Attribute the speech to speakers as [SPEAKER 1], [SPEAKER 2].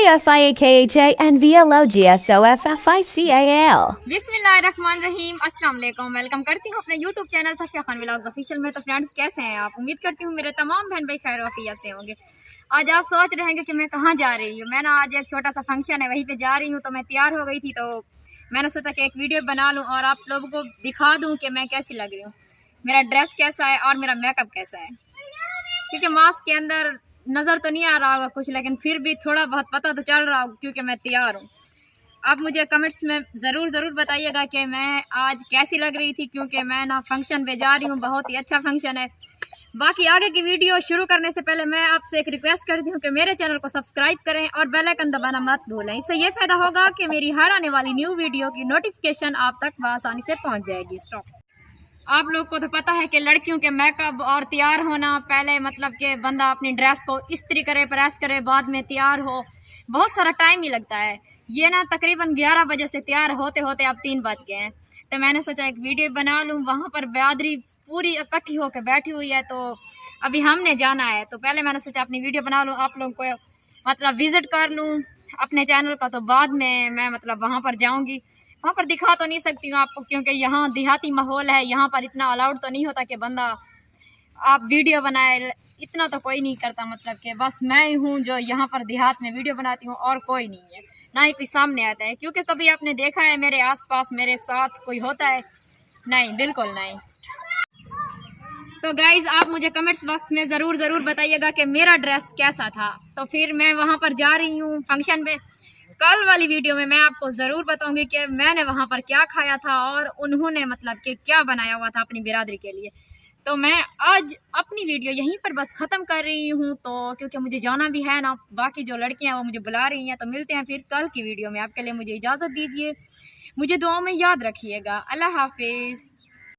[SPEAKER 1] VAFIAKHA and VLOGSOFFICAL।
[SPEAKER 2] बिस्मिल्लाहिर्रहमानिर्रहीम। अस्सलाम वालेकुम। वेलकम करती हूँ अपने YouTube channel Safia Khan vlogs official में। तो फ्रेंड्स, कैसे हैं आप? उम्मीद करती हूँ मेरे तमाम बहन भाई खैर वफियत से होंगे। आज आप सोच रहे हैं कि मैं कहाँ जा रही हूँ। मैं ना आज एक छोटा सा फंक्शन है, वहीं पे जा रही हूँ। तो मैं तैयार हो गई थी, तो मैंने सोचा कि एक वीडियो बना लूँ और आप लोगों को दिखा दूँ कि मैं कैसी लग रही हूँ, मेरा ड्रेस कैसा है और मेरा मेकअप कैसा है। क्योंकि मास्क के अंदर नज़र तो नहीं आ रहा होगा कुछ, लेकिन फिर भी थोड़ा बहुत पता तो चल रहा होगा क्योंकि मैं तैयार हूँ। आप मुझे कमेंट्स में ज़रूर बताइएगा कि मैं आज कैसी लग रही थी, क्योंकि मैं ना फंक्शन पे जा रही हूँ। बहुत ही अच्छा फंक्शन है। बाकी आगे की वीडियो शुरू करने से पहले मैं आपसे एक रिक्वेस्ट करती हूँ कि मेरे चैनल को सब्सक्राइब करें और बेल आइकन दबाना मत भूलें। इससे ये फ़ायदा होगा कि मेरी हर आने वाली न्यू वीडियो की नोटिफिकेशन आप तक आसानी से पहुँच जाएगी। स्टॉप। आप लोग को तो पता है कि लड़कियों के मेकअप और तैयार होना, पहले मतलब कि बंदा अपनी ड्रेस को इस्त्री करे, प्रेस करे, बाद में तैयार हो, बहुत सारा टाइम ही लगता है। ये ना तकरीबन 11 बजे से तैयार होते होते अब 3 बज गए हैं। तो मैंने सोचा एक वीडियो बना लूँ। वहाँ पर बिरादरी पूरी इकट्ठी होकर बैठी हुई है, तो अभी हमने जाना है। तो पहले मैंने सोचा अपनी वीडियो बना लूँ, आप लोगों को मतलब विज़िट कर लूँ अपने चैनल का। तो बाद में मैं मतलब वहाँ पर जाऊँगी, वहाँ पर दिखा तो नहीं सकती हूँ आपको, क्योंकि यहाँ देहाती माहौल है। यहाँ पर इतना अलाउड तो नहीं होता कि बंदा आप वीडियो बनाए, इतना तो कोई नहीं करता। मतलब कि बस मैं ही हूँ जो यहाँ पर देहात में वीडियो बनाती हूँ और कोई नहीं है, ना ही कोई सामने आता है। क्योंकि कभी आपने देखा है मेरे आसपास मेरे साथ कोई होता है? नहीं, बिल्कुल नहीं। तो गाइज, आप मुझे कमेंट्स बॉक्स में ज़रूर बताइएगा कि मेरा ड्रेस कैसा था। तो फिर मैं वहाँ पर जा रही हूँ फंक्शन पे। कल वाली वीडियो में मैं आपको ज़रूर बताऊंगी कि मैंने वहाँ पर क्या खाया था और उन्होंने मतलब कि क्या बनाया हुआ था अपनी बिरादरी के लिए। तो मैं आज अपनी वीडियो यहीं पर बस ख़त्म कर रही हूँ, तो क्योंकि मुझे जाना भी है ना। बाकी जो लड़कियाँ वो मुझे बुला रही हैं। तो मिलते हैं फिर कल की वीडियो में। आपके लिए मुझे इजाज़त दीजिए, मुझे दुआओं में याद रखिएगा। अल्लाह हाफिज़।